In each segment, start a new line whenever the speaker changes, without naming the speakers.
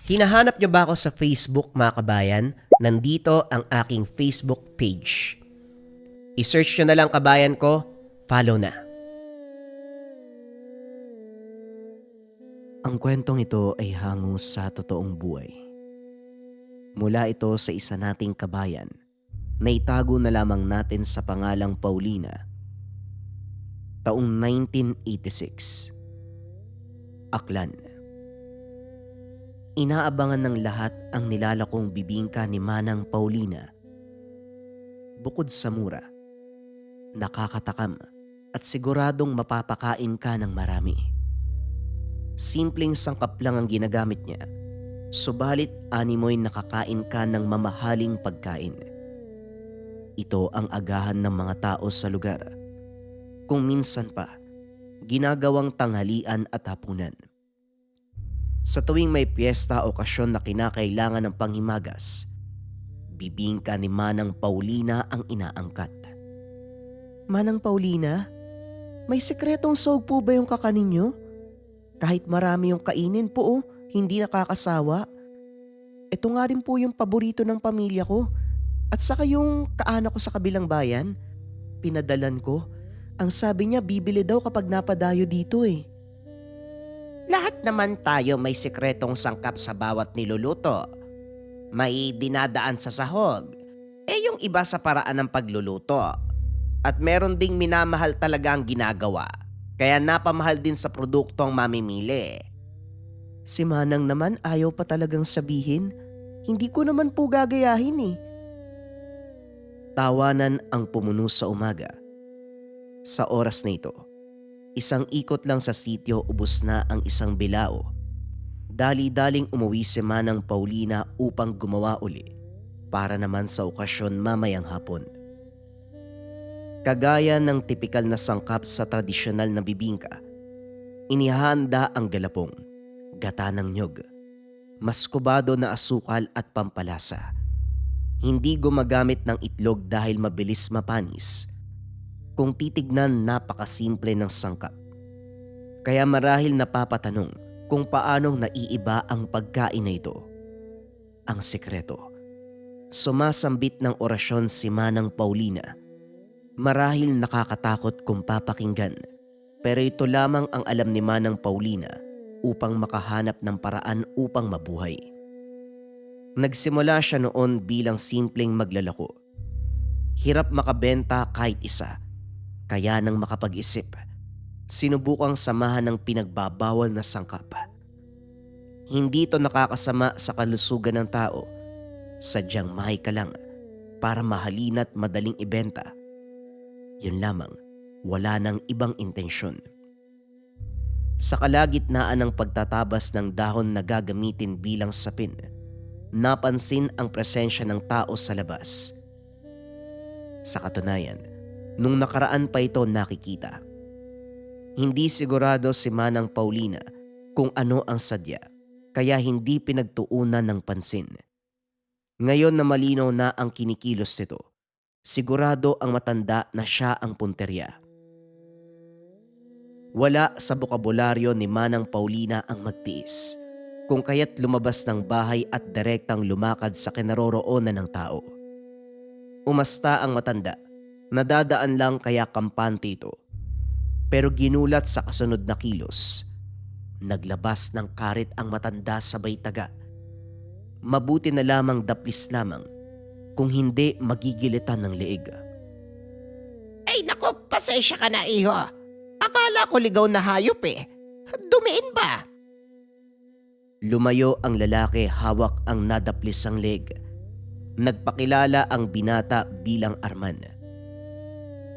Hinahanap niyo ba ako sa Facebook mga kabayan? Nandito ang aking Facebook page. I-search niyo na lang kabayan ko, follow na. Ang kwentong ito ay hango sa totoong buhay. Mula ito sa isa nating kabayan na itago na lamang natin sa pangalang Paulina. Taong 1986. Aklan. Inaabangan ng lahat ang nilalakong bibingka ni Manang Paulina. Bukod sa mura, nakakatakam at siguradong mapapakain ka ng marami. Simpleng sangkap lang ang ginagamit niya, subalit animoy nakakain ka ng mamahaling pagkain. Ito ang agahan ng mga tao sa lugar. Kung minsan pa, ginagawang tanghalian at hapunan. Sa tuwing may piyesta o okasyon na kinakailangan ng panghimagas, bibingka ni Manang Paulina ang inaangkat. Manang Paulina, may sekretong sahog po ba yung kakanin nyo? Kahit marami yung kainin po hindi nakakasawa. Ito nga rin po yung paborito ng pamilya ko. At saka yung kaanak ko sa kabilang bayan, pinadalan ko. Ang sabi niya bibili daw kapag napadayo dito eh. Lahat naman tayo may sikretong sangkap sa bawat niluluto. May dinadaan sa sahog. Yung iba sa paraan ng pagluluto. At meron ding minamahal talaga ang ginagawa. Kaya napamahal din sa produkto ang mamimili. Si Manang naman ayaw pa talagang sabihin. Hindi ko naman po gagayahin eh. Tawanan ang pumuno sa umaga. Sa oras na ito, isang ikot lang sa sityo ubos na ang isang bilao. Dali-daling umuwi si Manang Paulina upang gumawa uli para naman sa okasyon mamayang hapon. Kagaya ng tipikal na sangkap sa tradisyonal na bibingka, inihanda ang galapong, gata ng nyog, maskubado na asukal at pampalasa. Hindi gumagamit ng itlog dahil mabilis mapanis. Kung titignan, napakasimple ng sangkap. Kaya marahil napapatanong kung paanong naiiba ang pagkain na ito. Ang sikreto. Sumasambit ng orasyon si Manang Paulina. Marahil nakakatakot kung papakinggan, pero ito lamang ang alam ni Manang Paulina upang makahanap ng paraan upang mabuhay. Nagsimula siya noon bilang simpleng maglalako. Hirap makabenta kahit isa. Kaya nang makapag-isip, sinubukang samahan ng pinagbabawal na sangkap. Hindi ito nakakasama sa kalusugan ng tao. Sadyang mahika lang para mahalin at madaling ibenta. Yun lamang, wala nang ibang intensyon. Sa kalagitnaan ng pagtatabas ng dahon na gagamitin bilang sapin, napansin ang presensya ng tao sa labas. Sa katunayan, nung nakaraan pa ito nakikita. Hindi sigurado si Manang Paulina kung ano ang sadya, kaya hindi pinagtuunan ng pansin. Ngayon na malinaw na ang kinikilos nito, sigurado ang matanda na siya ang punterya. Wala sa bokabularyo ni Manang Paulina ang magtiis, kung kaya't lumabas ng bahay at direktang lumakad sa kinaroroonan ng tao. Umasta ang matanda. Nadadaan lang kaya kampante ito. Pero ginulat sa kasunod na kilos. Naglabas ng karit ang matanda sabay taga. Mabuti na lamang daplis lamang, kung hindi magigilitan ng leeg. Ay naku, pasensya ka na iho. Akala ko ligaw na hayop eh. Dumiin ba? Lumayo ang lalaki, hawak ang nadaplisang leeg. Nagpakilala ang binata bilang Arman.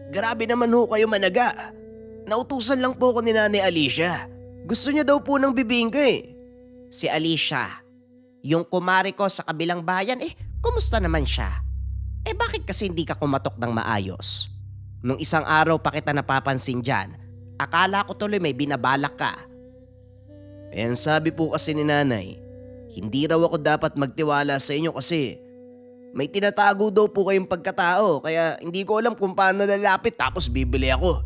Grabe naman ho kayo managa. Nautusan lang po ko ni Nanay Alicia. Gusto niya daw po ng bibingka eh. Si Alicia, yung kumari ko sa kabilang bayan kumusta naman siya? Bakit kasi hindi ka kumatok ng maayos? Nung isang araw pa kita napapansin dyan, akala ko tuloy may binabalak ka. Ang sabi po kasi ni Nanay, hindi raw ako dapat magtiwala sa inyo kasi may tinatago daw po kayong pagkatao kaya hindi ko alam kung paano lalapit tapos bibili ako.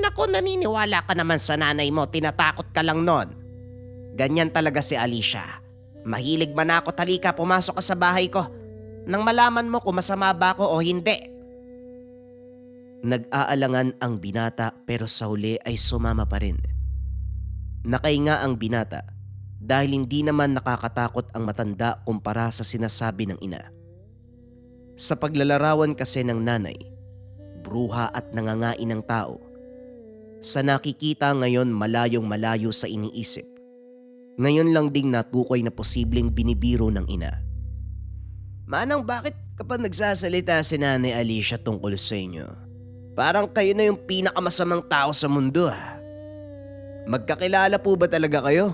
Naku, naniniwala ka naman sa nanay mo, tinatakot ka lang nun. Ganyan talaga si Alicia. Mahilig man ako, talika pumasok ka sa bahay ko nang malaman mo kung masama ba ako o hindi. Nag-aalangan ang binata pero sa huli ay sumama pa rin. Nakahinga ang binata dahil hindi naman nakakatakot ang matanda kumpara sa sinasabi ng ina. Sa paglalarawan kasi ng nanay, bruha at nangangain ng tao. Sa nakikita ngayon malayong malayo sa iniisip. Ngayon lang ding natukoy na posibleng binibiro ng ina. Manang, bakit kapag nagsasalita si Nanay Alicia tungkol sa inyo, parang kayo na yung pinakamasamang tao sa mundo ah. Magkakilala po ba talaga kayo?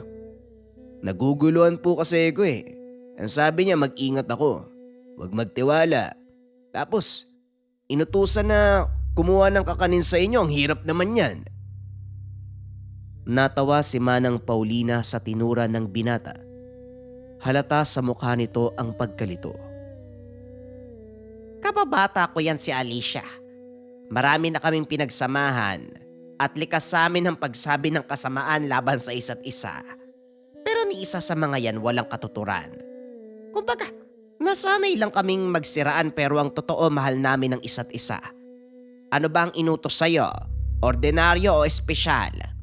Naguguluhan po kasi ako eh. Ang sabi niya mag-ingat ako, huwag magtiwala. Tapos, inutusan na kumuha ng kakanin sa inyo, ang hirap naman yan. Natawa si Manang Paulina sa tinura ng binata. Halata sa mukha nito ang pagkalito. Kababata ko yan si Alicia. Marami na kaming pinagsamahan at likas sa amin ang pagsabi ng kasamaan laban sa isa't isa. Pero ni isa sa mga yan walang katuturan. Kumbaga, nasanay lang kaming magsiraan pero ang totoo mahal namin ang isa't isa. Ano ba ang inutos sa'yo? Ordinaryo o espesyal?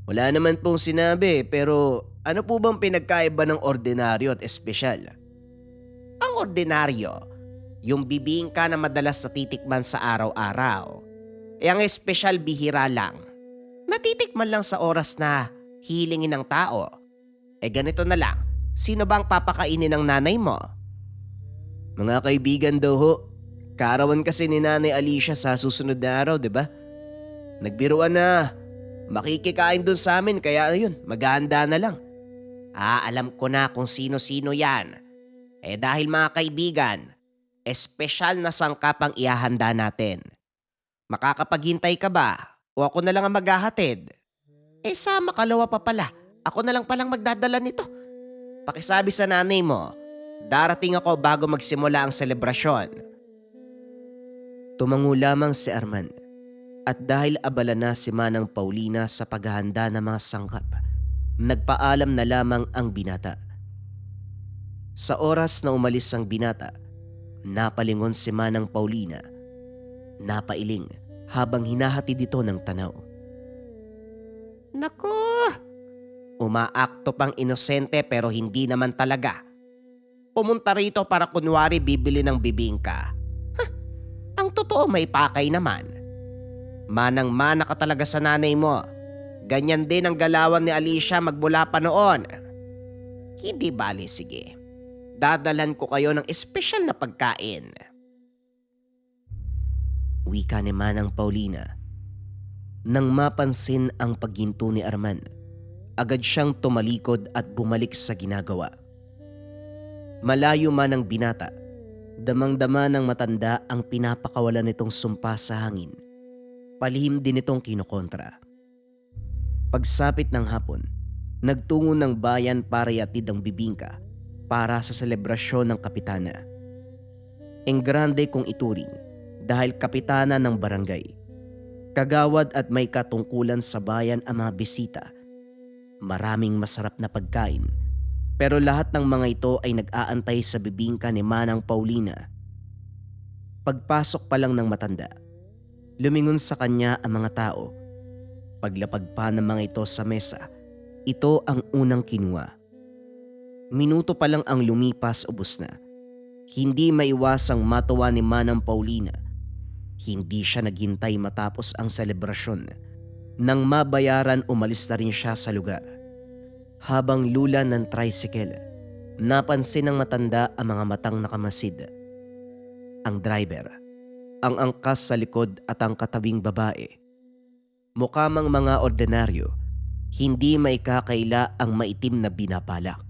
Wala naman pong sinabi pero ano po bang pinagkaiba ng ordinaryo at espesyal? Ang ordinaryo, yung bibingka na madalas natitikman sa araw-araw. Ang espesyal bihira lang. Natitikman lang sa oras na hilingin ng tao. Ganito na lang, sino bang papakainin ng nanay mo? Mga kaibigan daw ho. Kaarawan kasi ni Nanay Alicia sa susunod na araw, di ba? Nagbiruan na. Makikikain dun sa amin kaya ayun, maghahanda na lang. Alam ko na kung sino-sino yan. Dahil mga kaibigan, espesyal na sangkap ang ihahanda natin. Makakapaghintay ka ba? O ako na lang ang maghahatid? Sama kalawa pa pala. Ako na lang palang magdadala nito. Pakisabi sa nanay mo, darating ako bago magsimula ang selebrasyon. Tumango lamang si Arman. At dahil abala na si Manang Paulina sa paghahanda ng mga sangkap, nagpaalam na lamang ang binata. Sa oras na umalis ang binata, napalingon si Manang Paulina. Napailing habang hinahatid ito ng tanaw. Naku! Umaakto pang inosente pero hindi naman talaga. Pumunta rito para kunwari bibili ng bibingka. Ang totoo may pakay naman. Manang-mana ka talaga sa nanay mo. Ganyan din ang galawan ni Alicia magmula pa noon. Hindi bali, sige. Dadalan ko kayo ng espesyal na pagkain. Wika ni Manang Paulina. Nang mapansin ang pagginto ni Arman, agad siyang tumalikod at bumalik sa ginagawa. Malayo man ang binata, damang-dama ng matanda ang pinapakawalan nitong sumpa sa hangin. Palihim din itong kinokontra. Pagsapit ng hapon, nagtungo ng bayan para ihatid ang bibingka para sa selebrasyon ng kapitana. Enggrande kong ituring dahil kapitana ng barangay. Kagawad at may katungkulan sa bayan ang mga bisita. Maraming masarap na pagkain, pero lahat ng mga ito ay nag-aantay sa bibingka ni Manang Paulina. Pagpasok pa lang ng matanda, lumingon sa kanya ang mga tao. Paglapag pa ng mga ito sa mesa, ito ang unang kinuha. Minuto pa lang ang lumipas, ubos na. Hindi maiwasang matuwa ni Manang Paulina. Hindi siya naghintay matapos ang selebrasyon. Nang mabayaran, umalis na rin siya sa lugar. Habang lula ng tricycle, napansin ng matanda ang mga matang nakamasid. Ang driver, ang angkas sa likod at ang katabing babae. Mukha mang mga ordinaryo, hindi maikakaila ang maitim na binabalak.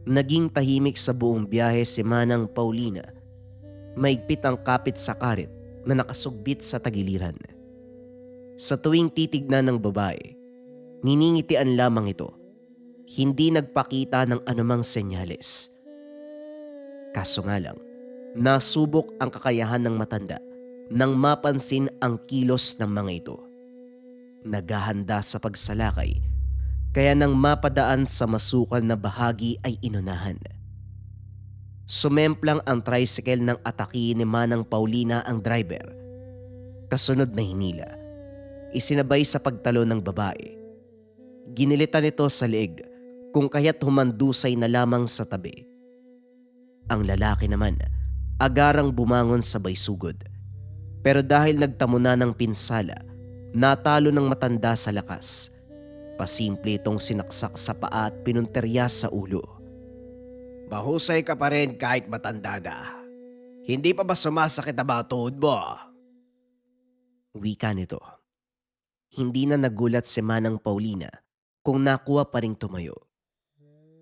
Naging tahimik sa buong biyahe si Manang Paulina. Maigpit ang kapit sa karit na nakasugbit sa tagiliran. Sa tuwing titignan ng babae, niningitian lamang ito. Hindi nagpakita ng anumang senyales. Kaso nga lang, nasubok ang kakayahan ng matanda nang mapansin ang kilos ng mga ito. Naghahanda sa pagsalakay, Kaya nang mapadaan sa masukal na bahagi ay inunahan. Sumemplang ang tricycle ng atake ni Manang Paulina ang driver. Kasunod na hinila. Isinabay sa pagtalo ng babae. Ginilitan ito sa leeg kung kaya't humandusay na lamang sa tabi. Ang lalaki naman agarang bumangon sabay sugod. Pero dahil nagtamo na ng pinsala, natalo ng matanda sa lakas. Pasimple itong sinaksak sa paa at pinunterya sa ulo.
Mahusay ka pa rin kahit matanda na. Hindi pa ba sumasakit ang mga tuhod mo?
Wika nito. Hindi na nagulat si Manang Paulina kung nakuha pa ring tumayo.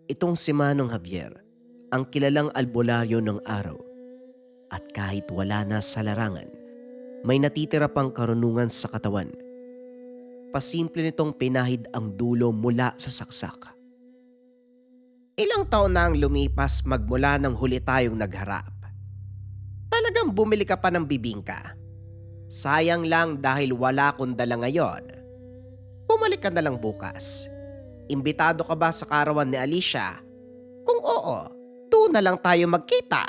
Itong si Manong Javier, ang kilalang albularyo ng araw. At kahit wala na sa larangan, may natitira pang karunungan sa katawan. Pasimple nitong pinahid ang dulo mula sa saksak.
Ilang taon na ang lumipas magmula nang huli tayong nagharap. Talagang bumili ka pa ng bibingka. Sayang lang dahil wala akong dala ngayon. Bumalik ka na lang bukas. Imbitado ka ba sa karawan ni Alicia? Kung oo, doon na lang tayo magkita.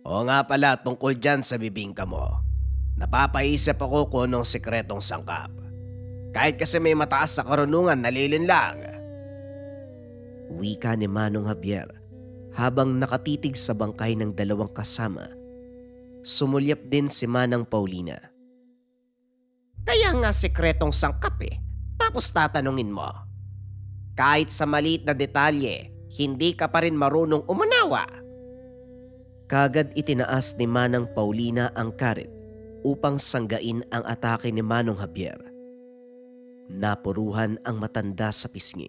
Oo nga pala tungkol dyan sa bibingka mo. Napapaisip ako kung anong sikretong sangkap. Kahit kasi may mataas sa karunungan, nalilinlang.
Wika ni Manong Javier habang nakatitig sa bangkay ng dalawang kasama. Sumulyap din si Manang Paulina.
Kaya nga sikretong sangkap Tapos tatanungin mo. Kahit sa maliit na detalye, hindi ka pa rin marunong umunawa.
Kagad itinaas ni Manang Paulina ang karet upang sanggain ang atake ni Manong Javier. Napuruhan ang matanda sa pisngi.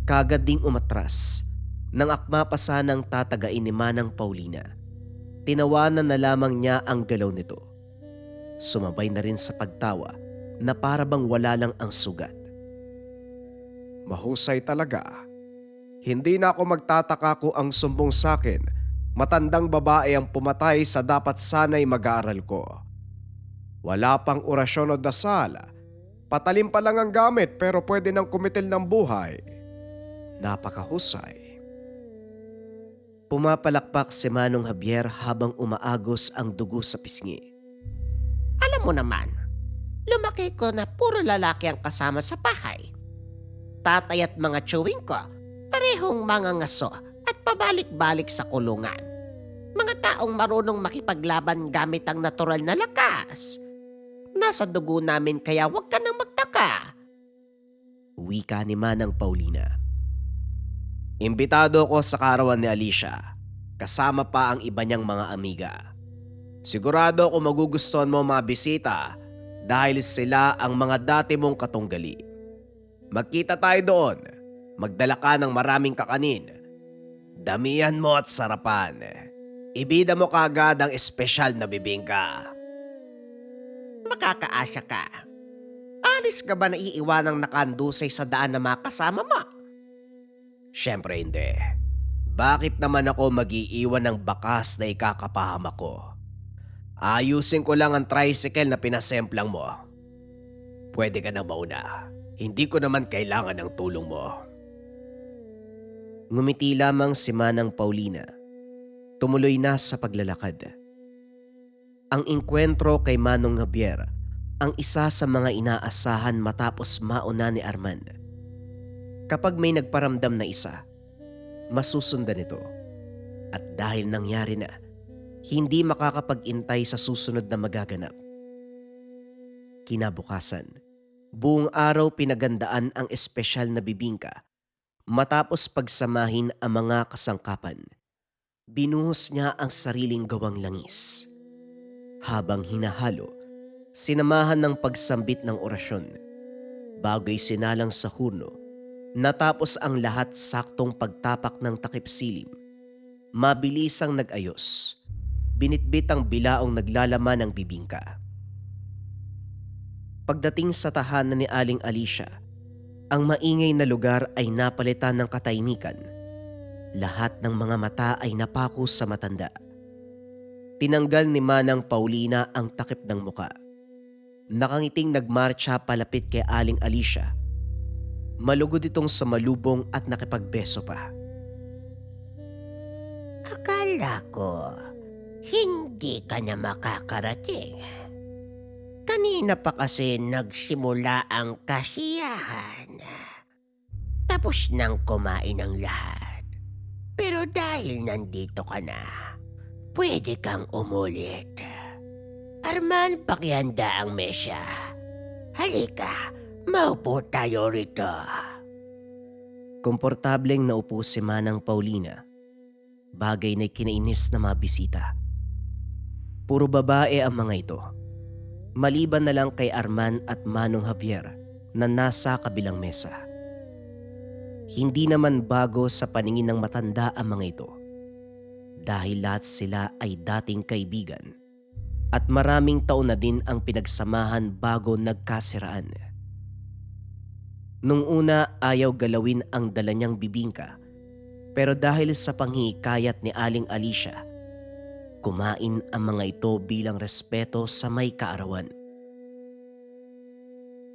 Kagad ding umatras nang akma pa sanang tatagain ni Manang Paulina. Tinawanan na lamang niya ang galaw nito. Sumabay na rin sa pagtawa na para bang wala lang ang sugat.
Mahusay talaga. Hindi na ako magtataka kung ang sumbong sakin, matandang babae ang pumatay sa dapat sana'y mag-aaral ko. Wala pang orasyon o dasal. Patalim pa lang ang gamit pero pwede nang kumitil ng buhay. Napakahusay.
Pumapalakpak si Manong Javier habang umaagos ang dugo sa pisngi.
Alam mo naman, lumaki ko na puro lalaki ang kasama sa bahay. Tatay at mga chewing ko, parehong mga ngaso at pabalik-balik sa kulungan. Mga taong marunong makipaglaban gamit ang natural na lakas. Nasa dugo namin kaya huwag ka nang magtaka.
Wika ni Manang Paulina.
Imbitado ko sa karawan ni Alicia, kasama pa ang iba niyang mga amiga. Sigurado ako magugustuhan mo mga bisita dahil sila ang mga dati mong katunggali. Magkita tayo doon, magdala ka ng maraming kakanin. Damihan mo at sarapan. Ibida mo kagad ang espesyal na bibingka. Makakaasya ka. Alis ka ba na iiwanang nakandusay sa daan na mga kasama mo? Siyempre hindi. Bakit naman ako mag-iiwan ng bakas na ikakapahamak ko? Ayusin ko lang ang tricycle na pinasemplang mo. Pwede ka na mauna. Hindi ko naman kailangan ng tulong mo.
Ngumiti lamang si Manang Paulina. Tumuloy na sa paglalakad. Ang engkwentro kay Manong Javier ang isa sa mga inaasahan matapos mauna ni Armand. Kapag may nagparamdam na isa, masusundan ito. At dahil nangyari na, hindi makakapag-intay sa susunod na magaganap. Kinabukasan, buong araw pinagandaan ang espesyal na bibingka matapos pagsamahin ang mga kasangkapan. Binuhos niya ang sariling gawang langis. Habang hinahalo, sinamahan ng pagsambit ng orasyon. Bago'y sinalang sa hurno, natapos ang lahat saktong pagtapak ng takip silim. Mabilisang nag-ayos. Binitbit ang bilaong naglalaman ng bibingka. Pagdating sa tahanan ni Aling Alicia, ang maingay na lugar ay napalitan ng katahimikan. Lahat ng mga mata ay napako sa matanda. Tinanggal ni Manang Paulina ang takip ng muka. Nakangiting nagmarcha palapit kay Aling Alicia. Malugod itong sumalubong at nakipagbeso pa.
Akala ko, hindi ka na makakarating. Kanina pa kasi nagsimula ang kasiyahan. Tapos nang kumain ang lahat. Pero dahil nandito ka na, pwede kang umulit. Arman, pakihanda ang mesya. Halika, maupo tayo rito.
Komportableng naupo si Manang Paulina. Bagay na kinainis na mga bisita. Puro babae ang mga ito. Maliban na lang kay Arman at Manong Javier na nasa kabilang mesa. Hindi naman bago sa paningin ng matanda ang mga ito. Dahil lahat sila ay dating kaibigan. At maraming taon na din ang pinagsamahan bago nagkasiraan. Nung una ayaw galawin ang dala niyang bibingka. Pero dahil sa panghihikayat ni Aling Alicia, kumain ang mga ito bilang respeto sa may kaarawan.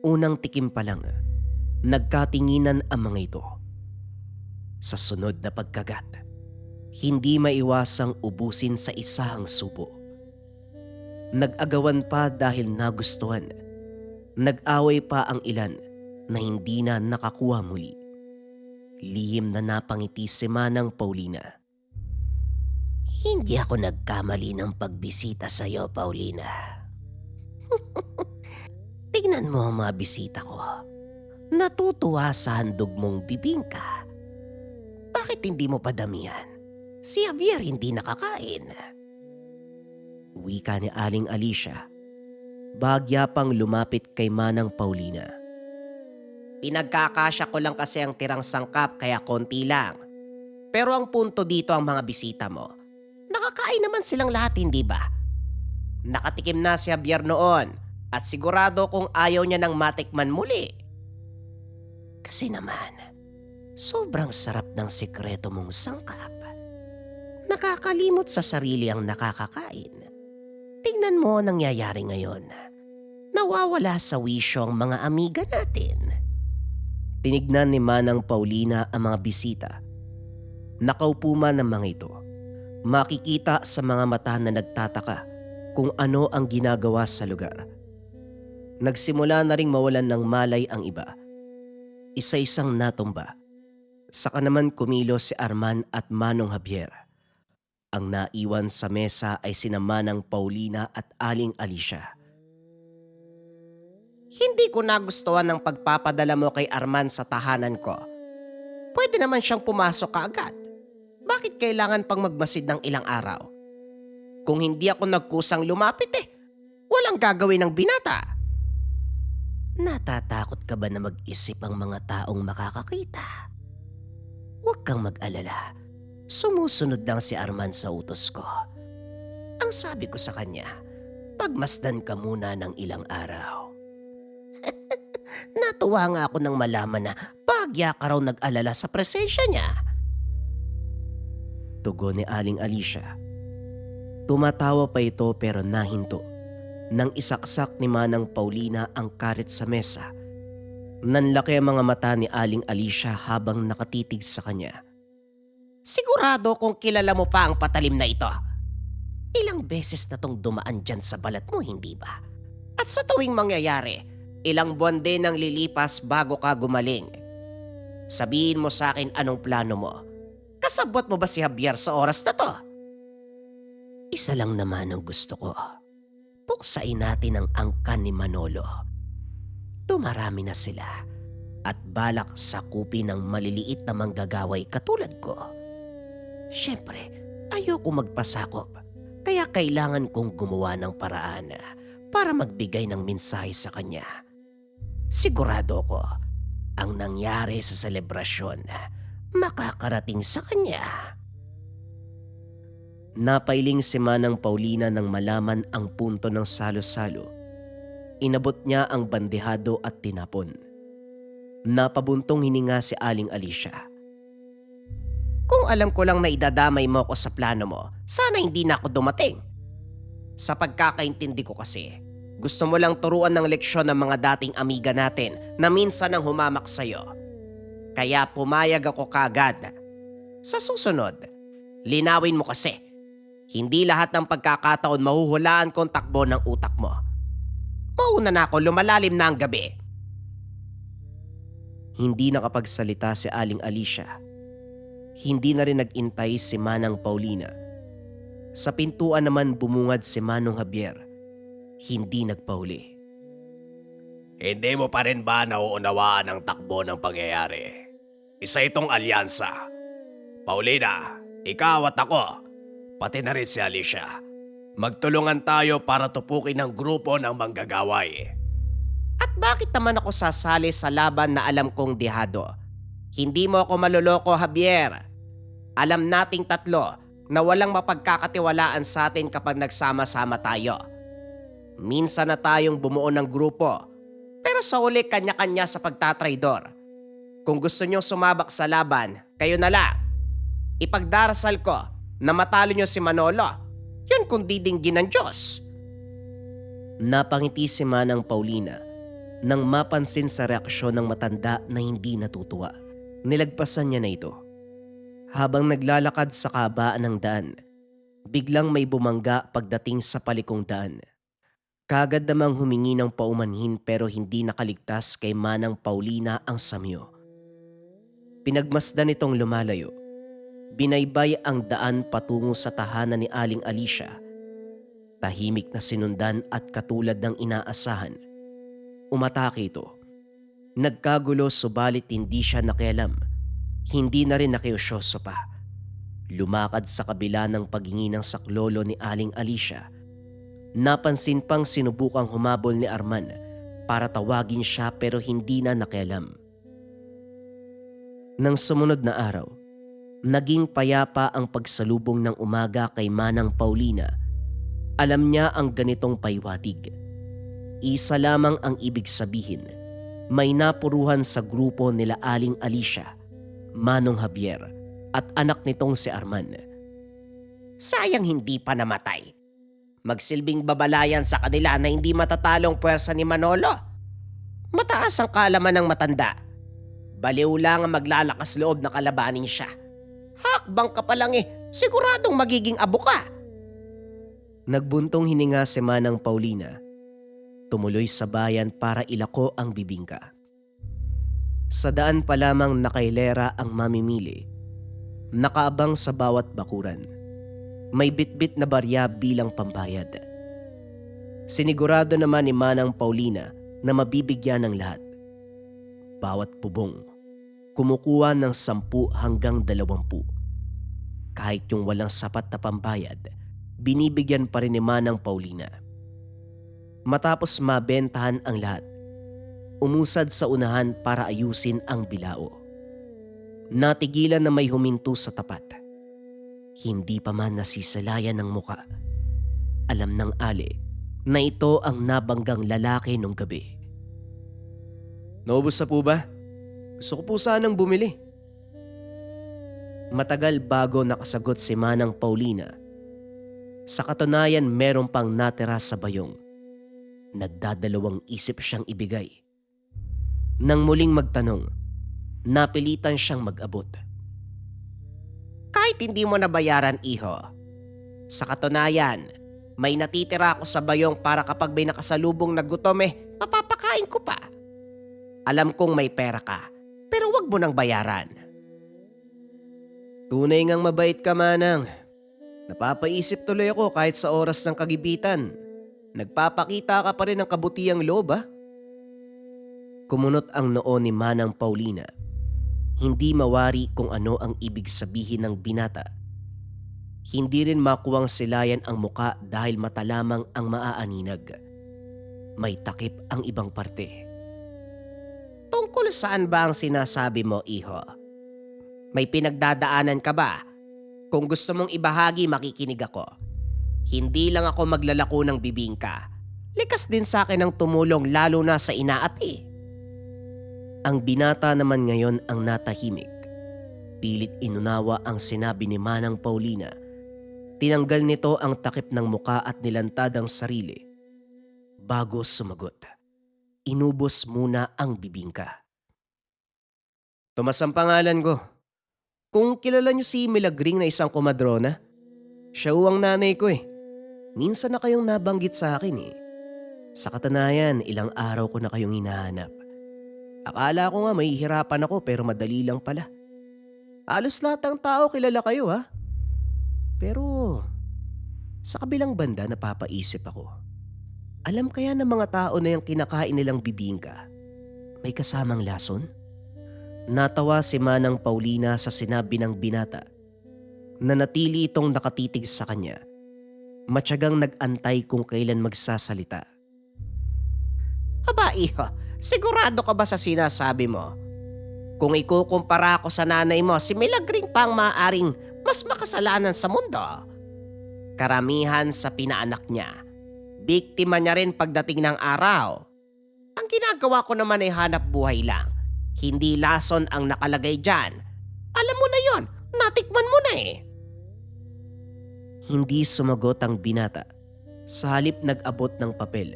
Unang tikim pa lang, nagkatinginan ang mga ito. Sa sunod na pagkagat, hindi maiwasang ubusin sa isang subo. Nag-agawan pa dahil nagustuhan. Nag-away pa ang ilan na hindi na nakakuha muli. Lihim na napangiti si Manang Paulina.
Hindi ako nagkamali ng pagbisita sa iyo, Paulina. Tignan mo ang mga bisita ko. Natutuwa sa handog mong bibingka. Bakit hindi mo padamihan? Si Javier hindi nakakain.
Wika ni Aling Alicia. Bagya pang lumapit kay Manang Paulina.
Pinagkakasya ko lang kasi ang tirang sangkap kaya konti lang. Pero ang punto dito ang mga bisita mo. Nakakain naman silang lahat, hindi ba? Nakatikim na si Javier noon at sigurado kung ayaw niya nang matikman muli. Kasi naman, sobrang sarap ng sikreto mong sangkap. Nakakalimot sa sarili ang nakakakain. Tingnan mo ang nangyayari ngayon. Nawawala sa wisyo ang mga amiga natin.
Tinignan ni Manang Paulina ang mga bisita. Nakaupo man ang mga ito. Makikita sa mga mata na nagtataka kung ano ang ginagawa sa lugar. Nagsimula na ring mawalan ng malay ang iba. Isa-isang natumba. Saka naman kumilos si Arman at Manong Javier. Ang naiwan sa mesa ay sina Manang Paulina at Aling Alicia.
Hindi ko nagustuhan ng pagpapadala mo kay Arman sa tahanan ko. Pwede naman siyang pumasok kaagad. Bakit kailangan pang magmasid ng ilang araw? Kung hindi ako nagkusang lumapit walang gagawin ng binata. Natatakot ka ba na mag-isip ang mga taong makakakita? Huwag kang mag-alala. Sumusunod lang si Arman sa utos ko. Ang sabi ko sa kanya, pagmasdan ka muna ng ilang araw. Natuwa nga ako nang malaman na bagya ka raw nag-alala sa presensya niya.
Tugon ni Aling Alicia. Tumatawa pa ito pero nahinto. Nang isaksak ni Manang Paulina ang karet sa mesa, nanlaki ang mga mata ni Aling Alicia habang nakatitig sa kanya.
Sigurado kung kilala mo pa ang patalim na ito. Ilang beses na tong dumaan dyan sa balat mo, hindi ba? At sa tuwing mangyayari, ilang buwan din ang lilipas bago ka gumaling. Sabihin mo sa akin anong plano mo. Kasabot mo ba si Javier sa oras na to? Isa lang naman ang gusto ko. Puksain natin ang angkan ni Manolo. Tumarami na sila at balak sakupin ng maliliit na manggagaway katulad ko. Siyempre, ayoko magpasakop. Kaya kailangan kong gumawa ng paraan para magbigay ng mensahe sa kanya. Sigurado ko, ang nangyari sa selebrasyon makakarating sa kanya.
Napailing si Manang Paulina nang malaman ang punto ng salo-salo. Inabot niya ang bandehado at tinapon. Napabuntong hininga si Aling Alicia.
Kung alam ko lang na idadamay mo ako sa plano mo, sana hindi na ako dumating. Sa pagkakaintindi ko kasi, gusto mo lang turuan ng leksyon ng mga dating amiga natin na minsan ang humamak sa'yo. Kaya pumayag ako kagad. Sa susunod, linawin mo kasi. Hindi lahat ng pagkakataon mahuhulaan ko ang takbo ng utak mo. Mauna na ako, lumalalim na ang gabi.
Hindi nakapagsalita si Aling Alicia. Hindi na rin nag-intay si Manang Paulina. Sa pintuan naman bumungad si Manong Javier. Hindi nagpauli.
Hindi mo pa rin ba nauunawaan ang takbo ng pangyayari? Isa itong alyansa. Paulina, ikaw at ako, pati na rin si Alicia. Magtulungan tayo para tupukin ang grupo ng manggagaway. At bakit naman ako sasali sa laban na alam kong dihado? Hindi mo ako maloloko, Javier. Alam nating tatlo na walang mapagkakatiwalaan sa atin kapag nagsama-sama tayo. Minsan na tayong bumuo ng grupo, pero sa uli kanya-kanya sa pagtatraidor. Kung gusto niyong sumabak sa laban, kayo na lang. Ipagdarasal ko na matalo niyo si Manolo. Yun kung didinggin ng Diyos.
Napangiti si Manang Paulina nang mapansin sa reaksyon ng matanda na hindi natutuwa. Nilagpasan niya na ito. Habang naglalakad sa kabaan ng daan, biglang may bumangga pagdating sa palikong daan. Kagad namang humingi ng paumanhin pero hindi nakaligtas kay Manang Paulina ang samyo. Pinagmasdan itong lumalayo. Binaybay ang daan patungo sa tahanan ni Aling Alicia. Tahimik na sinundan at katulad ng inaasahan. Umatake ito. Nagkagulo subalit hindi siya nakialam. Hindi na rin nakiusyoso pa. Lumakad sa kabila ng paghingi ng saklolo ni Aling Alicia. Napansin pang sinubukang humabol ni Arman para tawagin siya pero hindi na nakialam. Nang sumunod na araw, naging payapa ang pagsalubong ng umaga kay Manang Paulina. Alam niya ang ganitong paywatig. Isa lamang ang ibig sabihin. May napuruhan sa grupo nila Aling Alicia, Manong Javier at anak nitong si Arman.
Sayang hindi pa namatay. Magsilbing babalayan sa kanila na hindi matatalong puwersa ni Manolo. Mataas ang kalaman ng matanda. Baliw lang ang maglalakas loob na kalabanin siya. Hakbang ka pa lang siguradong magiging abo ka.
Nagbuntong hininga si Manang Paulina. Tumuloy sa bayan para ilako ang bibingka. Sa daan pa lamang nakailera ang mamimili. Nakaabang sa bawat bakuran. May bitbit na barya bilang pambayad. Sinigurado naman ni Manang Paulina na mabibigyan ng lahat. Bawat bubong, kumukuha ng 10 hanggang 20. Kahit yung walang sapat na pambayad, binibigyan pa rin ni Manang Paulina. Matapos mabentahan ang lahat, umusad sa unahan para ayusin ang bilao. Natigilan na may huminto sa tapat. Hindi pa man nasisalayan ng muka. Alam ng Ali na ito ang nabanggang lalaki nung gabi.
Naubos na po ba? Gusto ko po sanang bumili.
Matagal bago nakasagot si Manang Paulina. Sa katunayan meron pang natira sa bayong. Nagdadalawang isip siyang ibigay. Nang muling magtanong, napilitan siyang mag-abot.
Kahit hindi mo nabayaran, iho. Sa katunayan, may natitira ako sa bayong para kapag may nakasalubong na gutom mapapakain ko pa. Alam kong may pera ka, pero wag mo nang bayaran.
Tunay ngang mabait ka, Manang. Napapaisip tuloy ako kahit sa oras ng kagipitan. Nagpapakita ka pa rin ng kabutiang loob, ah. Kumunot ang noo ni Manang Paulina. Hindi mawari kung ano ang ibig sabihin ng binata. Hindi rin makuwang silayan ang muka dahil mata lamang ang maaaninag. May takip ang ibang parte.
Tungkol saan ba ang sinasabi mo, iho? May pinagdadaanan ka ba? Kung gusto mong ibahagi, makikinig ako. Hindi lang ako maglalako ng bibingka. Likas din sa akin ang tumulong lalo na sa inaapi.
Ang binata naman ngayon ang natahimik. Pilit inunawa ang sinabi ni Manang Paulina. Tinanggal nito ang takip ng muka at nilantad ang sarili. Bago sumagot, inubos muna ang bibingka.
Tomas ang pangalan ko. Kung kilala niyo si Milagring na isang komadrona, siya ho ang nanay ko eh. Minsan na kayong nabanggit sa akin eh. Sa katunayan, ilang araw ko na kayong hinahanap. Akala ko nga mahihirapan ako pero madali lang pala. Halos lahat ng tao kilala kayo ha. Pero sa kabilang banda napapaisip ako. Alam kaya ng mga tao na yung kinakain nilang bibingka may kasamang lason? Natawa si Manang Paulina sa sinabi ng binata. Nanatili itong nakatitig sa kanya. Matyagang nag-antay kung kailan magsasalita. Aba iho, sigurado ka ba sa sinasabi mo? Kung ikukumpara ko sa nanay mo, si Milagring pang maaring mas makasalanan sa mundo. Karamihan sa pinaanak niya, biktima niya rin pagdating ng araw. Ang ginagawa ko naman ay hanap buhay lang. Hindi lason ang nakalagay dyan. Alam mo na yon, natikman mo na eh. Hindi sumagot ang binata. Sa halip nag-abot ng papel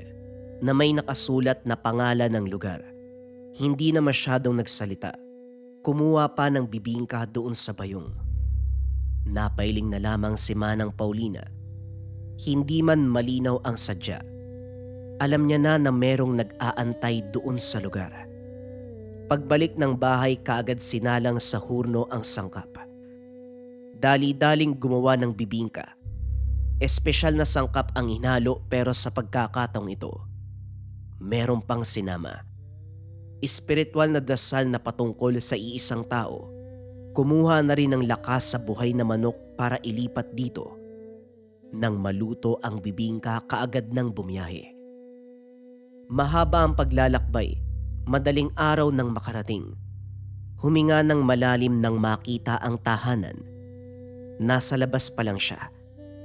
na may nakasulat na pangalan ng lugar. Hindi na masyadong nagsalita. Kumuha pa ng bibingka doon sa bayong. Napailing na lamang si Manang Paulina. Hindi man malinaw ang sadya. Alam niya na merong nag-aantay doon sa lugar. Pagbalik ng bahay kaagad sinalang sa hurno ang sangkap. Dali-daling gumawa ng bibingka. Espesyal na sangkap ang hinalo pero sa pagkakataong ito, meron pang sinama. Espiritual na dasal na patungkol sa iisang tao. Kumuha na rin ng lakas sa buhay na manok para ilipat dito. Nang maluto ang bibingka kaagad nang bumiyahe. Mahaba ang paglalakbay, madaling araw nang makarating. Huminga ng malalim nang makita ang tahanan. Nasa labas pa lang siya.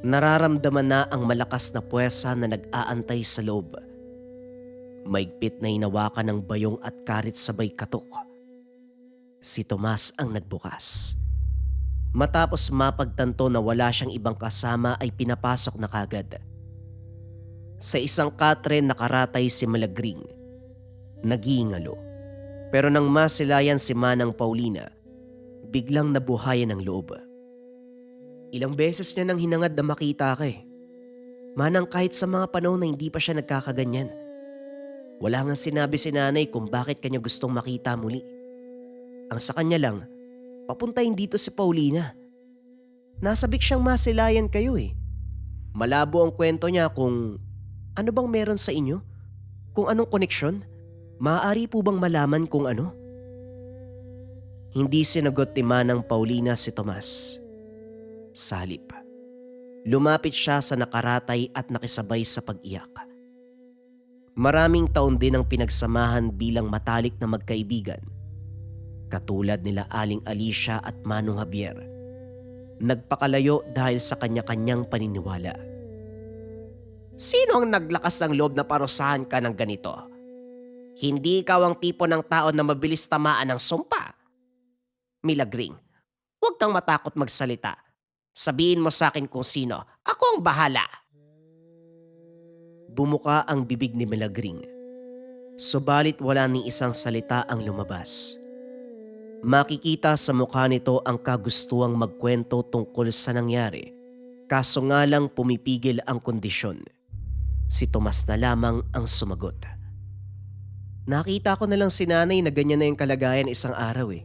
Nararamdaman na ang malakas na puwersa na nag-aantay sa loob. Maigpit na hinawakan ng bayong at karit sabay katok. Si Tomas ang nagbukas. Matapos mapagtanto na wala siyang ibang kasama ay pinapasok na kagad. Sa isang katre nakaratay si Milagring. Nag-iingalo. Pero nang masilayan si Manang Paulina, biglang nabuhayan ang loob. Ilang beses niya nang hinangad na makita ka eh. Manang kahit sa mga panahon na hindi pa siya nagkakaganyan. Wala ngang sinabi si nanay kung bakit kanya gustong makita muli. Ang sa kanya lang, papuntahin dito si Paulina. Nasabik siyang masilayan kayo eh. Malabo ang kwento niya kung ano bang meron sa inyo? Kung anong koneksyon? Maaari po bang malaman kung ano? Hindi sinagot ni Manang Paulina si Tomas. Salip. Lumapit siya sa nakaratay at nakisabay sa pag-iyak. Maraming taon din ang pinagsamahan bilang matalik na magkaibigan. Katulad nila Aling Alicia at Manong Javier. Nagpakalayo dahil sa kanya-kanyang paniniwala. Sino ang naglakas ng loob na parusahan ka ng ganito? Hindi ikaw ang tipo ng tao na mabilis tamaan ng sumpa. Milagring, huwag kang matakot magsalita. Sabihin mo sa akin kung sino. Ako ang bahala. Bumuka ang bibig ni Milagring. Subalit wala ni isang salita ang lumabas. Makikita sa mukha nito ang kagustuhang magkwento tungkol sa nangyari. Kaso nga lang pumipigil ang kondisyon. Si Tomas na lamang ang sumagot. Nakita ko na lang si nanay na ganyan na yung kalagayan isang araw eh.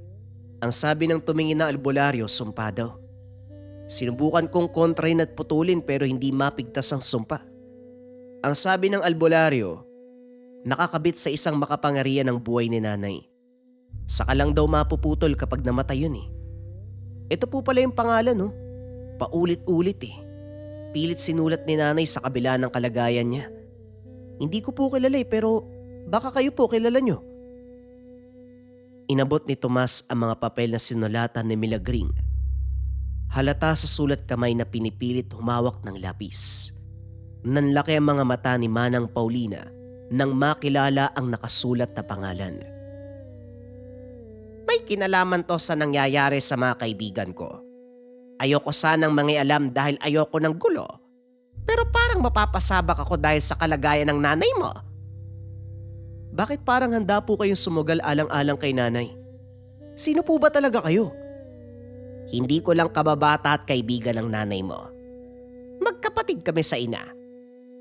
Ang sabi ng tumingin na albularyo, sumpa daw. Sinubukan kong kontrahin at putulin pero hindi mapigtas ang sumpa. Ang sabi ng albularyo, nakakabit sa isang makapangyarihan ng buhay ni nanay. Saka lang daw mapuputol kapag namatay yun eh. Ito po pala yung pangalan no. Paulit-ulit eh. Pilit sinulat ni nanay sa kabila ng kalagayan niya. Hindi ko po kilala eh pero baka kayo po kilala nyo. Inabot ni Tomas ang mga papel na sinulatan ni Milagring. Halata sa sulat kamay na pinipilit humawak ng lapis. Nanlaki ang mga mata ni Manang Paulina nang makilala ang nakasulat na pangalan. May kinalaman to sa nangyayari sa mga kaibigan ko. Ayoko sanang mangialam dahil ayoko ng gulo. Pero parang mapapasabak ako dahil sa kalagayan ng nanay mo. Bakit parang handa po kayong sumugal alang-alang kay nanay?
Sino po ba talaga kayo?
Hindi ko lang kababata at kaibigan ng nanay mo. Magkapatid kami sa ina.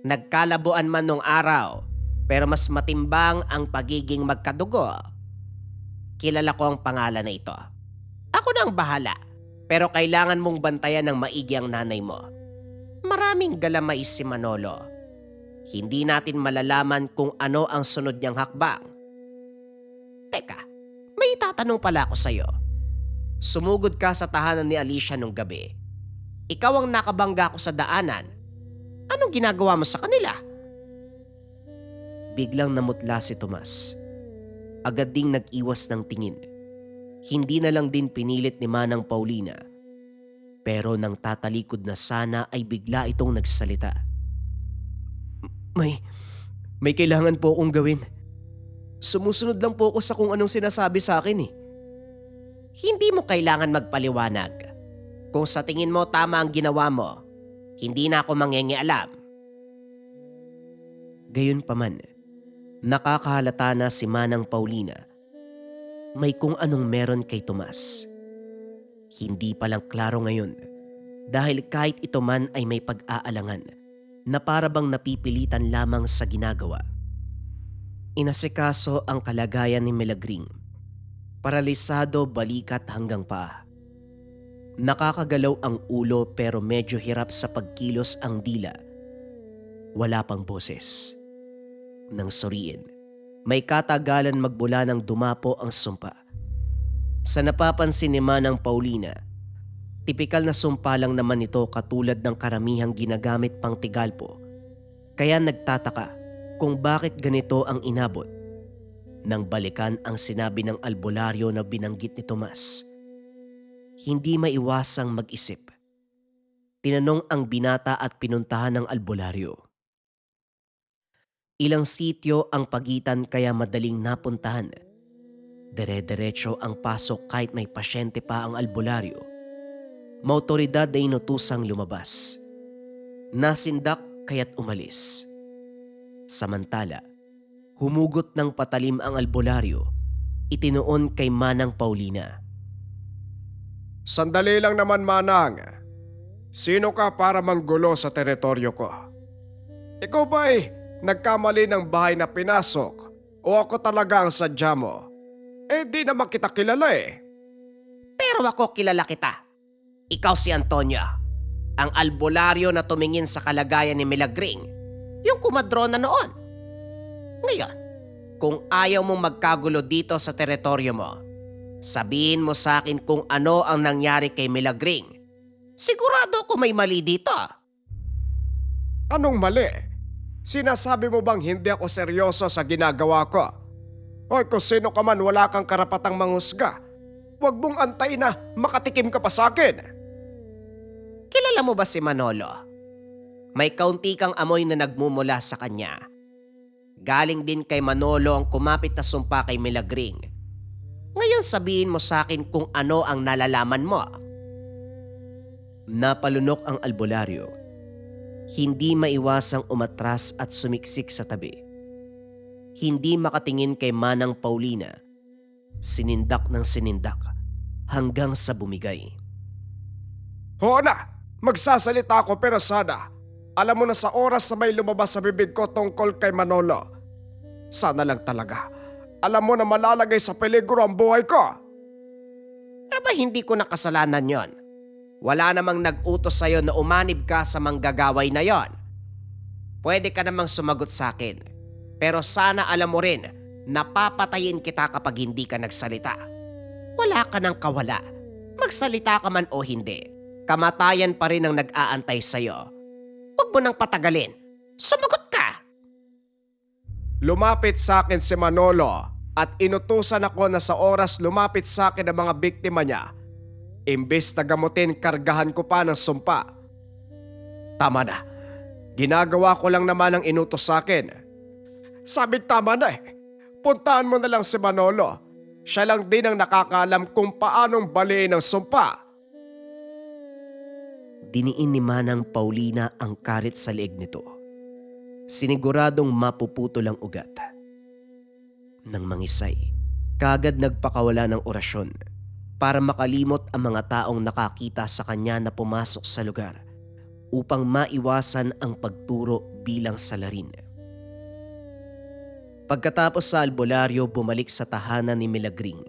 Nagkalabuan man nung araw, pero mas matimbang ang pagiging magkadugo. Kilala ko ang pangalan na ito. Ako na ang bahala, pero kailangan mong bantayan ng maigi ang nanay mo. Maraming galamay si Manolo. Hindi natin malalaman kung ano ang sunod niyang hakbang. Teka, may itatanong pala ako sa'yo. Sumugod ka sa tahanan ni Alicia nung gabi. Ikaw ang nakabangga ko sa daanan. Anong ginagawa mo sa kanila?
Biglang namutla si Tomas. Agad ding nag-iwas ng tingin. Hindi na lang din pinilit ni Manang Paulina. Pero nang tatalikod na sana ay bigla itong nagsalita. May kailangan po akong gawin. Sumusunod lang po ako sa kung anong sinasabi sa akin eh.
Hindi mo kailangan magpaliwanag. Kung sa tingin mo tama ang ginawa mo, hindi na ako mangingialam.
Gayunpaman, nakakahalata na si Manang Paulina. May kung anong meron kay Tomas. Hindi pa lang klaro ngayon dahil kahit ito man ay may pag-aalangan na para bang napipilitan lamang sa ginagawa. Inasikaso ang kalagayan ni Milagring. Paralisado balikat hanggang paa. Nakakagalaw ang ulo pero medyo hirap sa pagkilos ang dila. Wala pang boses. Nang suriin, may katagalan magbula ng dumapo ang sumpa. Sa napapansin ni Manang Paulina, tipikal na sumpa lang naman ito katulad ng karamihang ginagamit pang tigalpo. Kaya nagtataka kung bakit ganito ang inabot. Nang balikan ang sinabi ng albularyo na binanggit ni Tomas, hindi maiwasang mag-isip. Tinanong ang binata at pinuntahan ng albularyo. Ilang sityo ang pagitan kaya madaling napuntahan. Dire-diretso ang pasok kahit may pasyente pa ang albularyo. Mautoridad ay inutusang lumabas. Nasindak kaya't umalis. Samantala, humugot ng patalim ang albularyo, itinuon kay Manang Paulina.
Sandali lang naman, Manang. Sino ka para manggulo sa teritoryo ko? Ikaw ba'y nagkamali ng bahay na pinasok o ako talaga ang sadya mo? Di naman kita kilala eh.
Pero ako kilala kita. Ikaw si Antonio, ang albularyo na tumingin sa kalagayan ni Milagring, yung kumadrona noon. Ngayon, kung ayaw mong magkagulo dito sa teritoryo mo, sabihin mo sa akin kung ano ang nangyari kay Milagring. Sigurado ko may mali dito.
Anong mali? Sinasabi mo bang hindi ako seryoso sa ginagawa ko? Hoy, kung sino ka man wala kang karapatang manghusga. Huwag mong antayin na makatikim ka pa sa akin.
Kilala mo ba si Manolo? May kaunti kang amoy na nagmumula sa kanya. Galing din kay Manolo ang kumapit na sumpa kay Milagring. Ngayon sabihin mo sa akin kung ano ang nalalaman mo.
Napalunok ang albularyo. Hindi maiwasang umatras at sumiksik sa tabi. Hindi makatingin kay Manang Paulina. Sinindak ng sinindak hanggang sa bumigay.
Oo na, magsasalita ako pero sana alam mo na sa oras na may lumabas sa bibig ko tungkol kay Manolo. Sana lang talaga alam mo na malalagay sa peligro ang buhay ko.
Aba hindi ko nakasalanan yon. Wala namang nag-utos sa'yo na umanib ka sa manggagaway na yon. Pwede ka namang sumagot sa akin. Pero sana alam mo rin na papatayin kita kapag hindi ka nagsalita. Wala ka ng kawala. Magsalita ka man o hindi. Kamatayan pa rin ang nag-aantay sa'yo. Huwag mo nang patagalin. Sumagot ka!
Lumapit sa akin si Manolo at inutusan ako na sa oras lumapit sa akin ang mga biktima niya. Imbes na gamutin, kargahan ko pa ng sumpa. Tama na. Ginagawa ko lang naman ang inutos sa akin. Sabi tama na eh. Puntahan mo na lang si Manolo. Siya lang din ang nakakaalam kung paanong baliin ang sumpa.
Diniin ni Manang Paulina ang karit sa leeg nito. Siniguradong mapuputol ang ugat. Nang mangisay, Kagad nagpakawala ng orasyon para makalimot ang mga taong nakakita sa kanya na pumasok sa lugar upang maiwasan ang pagturo bilang salarin. Pagkatapos sa albularyo, bumalik sa tahanan ni Milagring.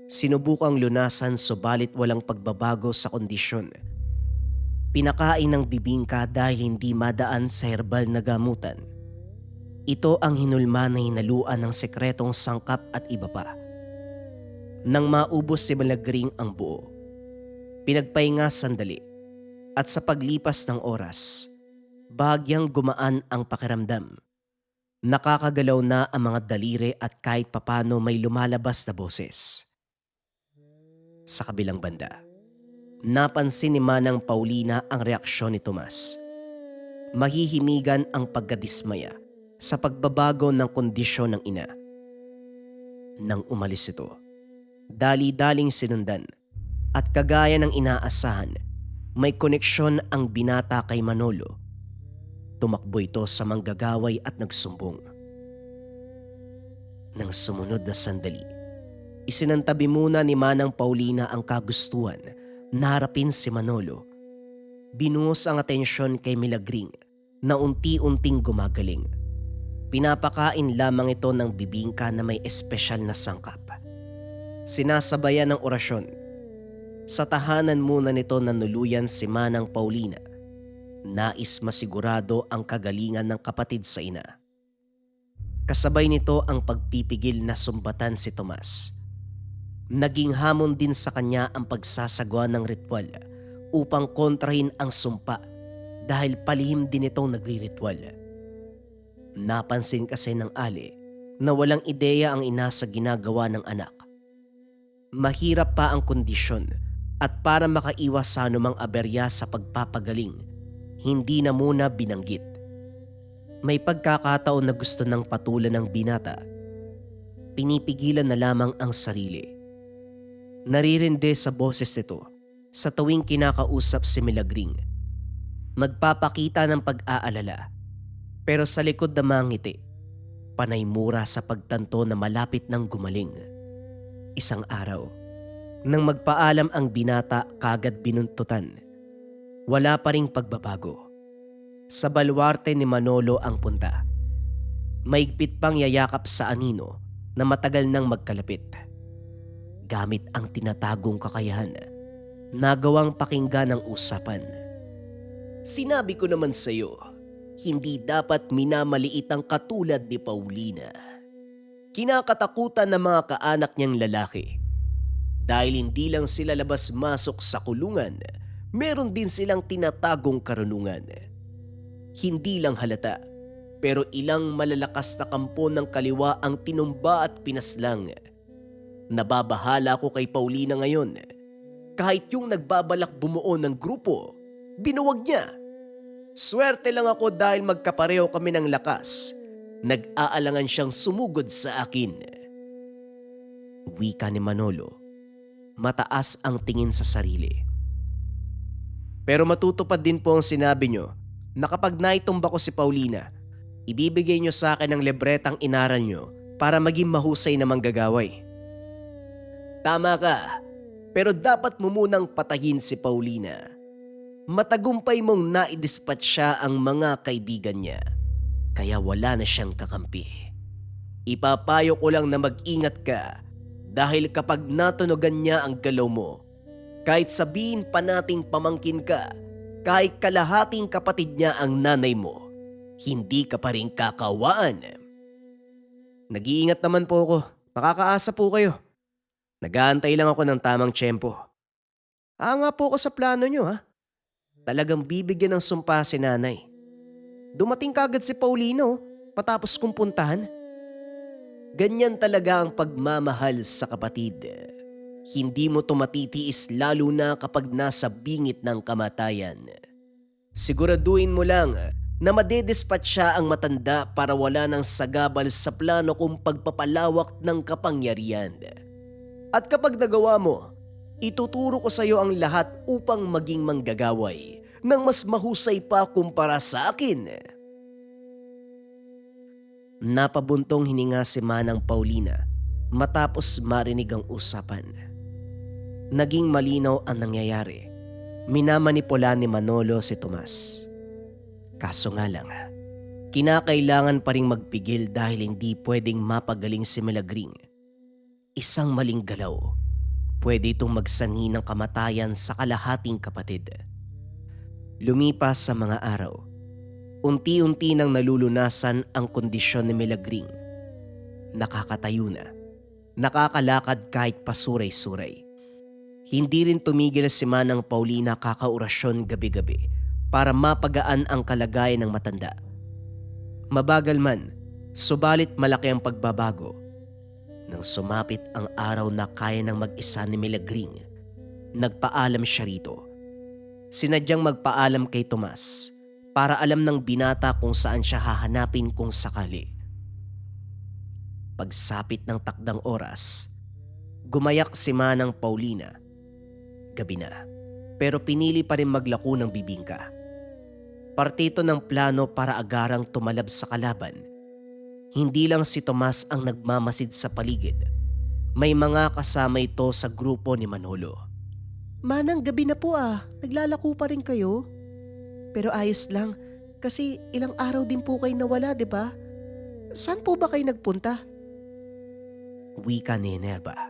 Sinubukang lunasan subalit walang pagbabago sa kondisyon. Pinakain ng bibingka dahil hindi madaan sa herbal na gamutan. Ito ang hinulma na hinaluan ng sekretong sangkap at iba pa. Nang maubos si Milagring ang buo, pinagpahinga sandali at sa paglipas ng oras, bahagyang gumaan ang pakiramdam. Nakakagalaw na ang mga daliri at kahit papano may lumalabas na boses. Sa kabilang banda, napansin ni Manang Paulina ang reaksyon ni Tomas. Mahihimigan ang pagkadismaya sa pagbabago ng kondisyon ng ina. Nang umalis ito, dali-daling sinundan at kagaya ng inaasahan, may koneksyon ang binata kay Manolo. Tumakbo ito sa manggagaway at nagsumbong. Nang sumunod na sandali, isinantabi muna ni Manang Paulina ang kagustuhan na harapin si Manolo. Binuhos ang atensyon kay Milagring na unti-unting gumagaling. Pinapakain lamang ito ng bibingka na may espesyal na sangkap. Sinasabayan ng orasyon. Sa tahanan muna nito nanuluyan si Manang Paulina. Nais masigurado ang kagalingan ng kapatid sa ina. Kasabay nito ang pagpipigil na sumbatan si Tomas. Naging hamon din sa kanya ang pagsasagawa ng ritual upang kontrahin ang sumpa dahil palihim din itong nagri-ritual. Napansin kasi ng Ali na walang ideya ang ina sa ginagawa ng anak. Mahirap pa ang kondisyon at para makaiwas sa anumang aberya sa pagpapagaling, hindi na muna binanggit. May pagkakataon na gusto ng patulan ng binata. Pinipigilan na lamang ang sarili. Naririndi sa boses nito sa tuwing kinakausap si Milagring. Magpapakita ng pag-aalala pero sa likod na mangiti, panay mura sa pagtanto na malapit ng gumaling. Isang araw, nang magpaalam ang binata kagad binuntutan. Wala pa ring pagbabago. Sa baluarte ni Manolo ang punta. Maigpit pang yayakap sa anino na matagal nang magkalapit. Gamit ang tinatagong kakayahan, nagawang pakinggan ang usapan. Sinabi ko naman sa iyo, hindi dapat minamaliit ang katulad ni Paulina. Kinakatakutan ng mga kaanak niyang lalaki. Dahil hindi lang sila labas-masok sa kulungan, meron din silang tinatagong karunungan. Hindi lang halata, pero ilang malalakas na kampo ng kaliwa ang tinumba at pinaslang. Nababahala ko kay Paulina ngayon. Kahit yung nagbabalak bumuo ng grupo, binuwag niya. Swerte lang ako dahil magkapareho kami ng lakas. Nag-aalangan siyang sumugod sa akin. Wika ni Manolo. Mataas ang tingin sa sarili. Pero matutupad din po ang sinabi nyo na kapag naitumba ko si Paulina, ibibigay nyo sa akin ang libretang inaral nyo para maging mahusay na manggagaway. Tama ka, pero dapat mo munang patayin si Paulina. Matagumpay mong naidispatch siya ang mga kaibigan niya, kaya wala na siyang kakampi. Ipapayo ko lang na mag-ingat ka dahil kapag natunugan niya ang galaw mo, kahit sabihin pa nating pamangkin ka, kahit kalahating kapatid niya ang nanay mo, hindi ka pa rin kakawaan. Nag-iingat naman po ako. Makakaasa po kayo. Nag-aantay lang ako ng tamang tiyempo. Nga po ako sa plano niyo ha. Talagang bibigyan ng sumpa si nanay. Dumating kagad si Paulino matapos kong puntahan. Ganyan talaga ang pagmamahal sa kapatid. Hindi mo to matitiis lalo na kapag nasa bingit ng kamatayan. Siguraduhin mo lang na madedispatch siya ang matanda para wala nang sagabal sa plano kong pagpapalawak ng kapangyarihan. At kapag nagawa mo, ituturo ko sa iyo ang lahat upang maging manggagaway ng mas mahusay pa kumpara sa akin. Napabuntong hininga si Manang Paulina Matapos marinig ang usapan, naging malinaw ang nangyayari. Minamanipula ni Manolo si Tomas. Kaso nga lang, kinakailangan pa ring magpigil dahil hindi pwedeng mapagaling si Milagring. Isang maling galaw, pwede itong magsanhi ng kamatayan sa kalahating kapatid. Lumipas sa mga araw, unti-unti nang nalulunasan ang kondisyon ni Milagring. Nakakatayo na, nakakalakad kahit pasuray-suray. Hindi rin tumigil si Manang Paulina kakaorasyon gabi-gabi para mapagaan ang kalagayan ng matanda. Mabagal man, subalit malaki ang pagbabago. Nang sumapit ang araw na kaya ng mag-isa ni Milagring, nagpaalam siya rito. Sinadyang magpaalam kay Tomas para alam ng binata kung saan siya hahanapin kung sakali. Pagsapit ng takdang oras, gumayak si Manang Paulina. Gabi na, pero pinili pa rin maglako ng bibingka. Parte ito ng plano para agarang tumalab sa kalaban. Hindi lang si Tomas ang nagmamasid sa paligid. May mga kasama ito sa grupo ni Manolo.
Manang, gabi na po Naglalako pa rin kayo? Pero ayos lang, kasi ilang araw din po kayo nawala, di ba? Saan po ba kayo nagpunta?
Wika ni Nerva.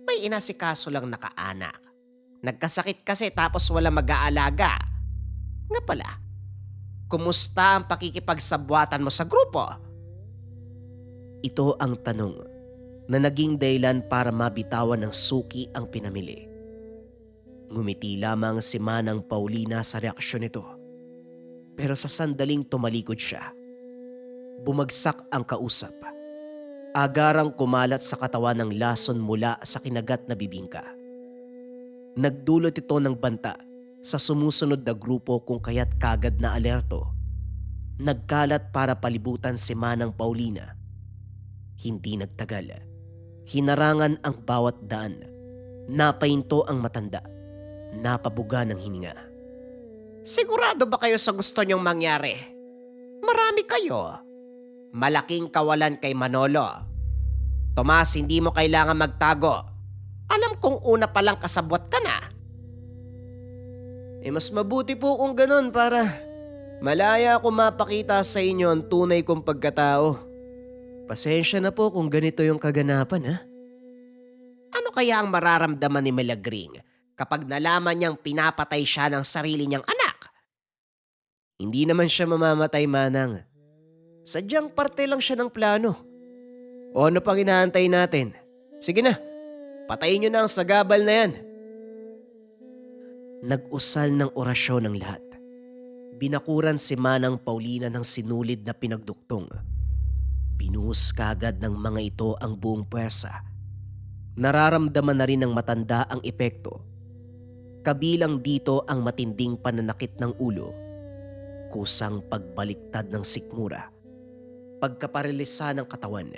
May inasikaso lang nakaanak. Nagkasakit kasi tapos wala mag-aalaga. Nga pala, kumusta ang pakikipagsabwatan mo sa grupo?
Ito ang tanong na naging dahilan para mabitawan ng suki ang pinamili. Ngumiti lamang si Manang Paulina sa reaksyon nito. Pero sa sandaling tumalikod siya, bumagsak ang kausap. Agarang kumalat sa katawan ng lason mula sa kinagat na bibingka. Nagdulot ito ng banta sa sumusunod na grupo kung kaya't kagad na alerto. Nagkalat para palibutan si Manang Paulina. Hindi nagtagal. Hinarangan ang bawat daan. Napahinto ang matanda. Napabuga ng hininga.
Sigurado ba kayo sa gusto niyong mangyari? Marami kayo. Malaking kawalan kay Manolo. Tomas, hindi mo kailangan magtago. Alam kong una palang kasabwat ka na.
Mas mabuti po kung ganun para malaya ako mapakita sa inyo ang tunay kong pagkatao. Pasensya na po kung ganito yung kaganapan, ha?
Ano kaya ang mararamdaman ni Milagring kapag nalaman niyang pinapatay siya ng sarili niyang anak?
Hindi naman siya mamamatay, Manang. Sadyang parte lang siya ng plano. O ano pang inaantay natin? Sige na, patayin niyo na ang sagabal na yan. Nag-usal ng orasyon ng lahat. Binakuran si Manang Paulina ng sinulid na pinagduktong. Binuhos kagad ng mga ito ang buong puwersa. Nararamdaman na rin ng matanda ang epekto. Kabilang dito ang matinding pananakit ng ulo, kusang pagbaliktad ng sikmura, pagkaparalisa ng katawan,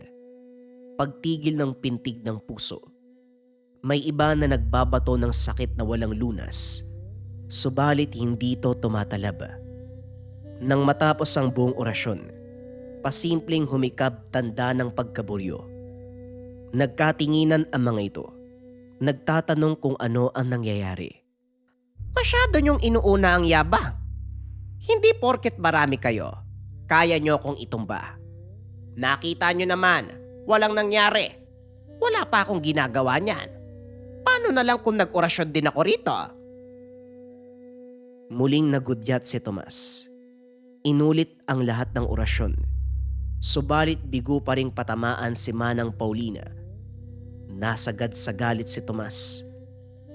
pagtigil ng pintig ng puso. May iba na nagbabato ng sakit na walang lunas, subalit hindi ito tumatalab. Nang matapos ang buong orasyon, pasimpleng humikab tanda ng pagkaburyo. Nagkatinginan ang mga ito. Nagtatanong kung ano ang nangyayari.
Masyado niyong inuuna ang yabang. Hindi porket marami kayo, kaya niyo kong itumba. Nakita niyo naman, walang nangyari. Wala pa akong ginagawa niyan. Paano na lang kung nag-orasyon din ako rito?
Muling nagudyat si Tomas. Inulit ang lahat ng orasyon. Subalit bigo pa ring patamaan si Manang Paulina. Nasagad sa galit si Tomas,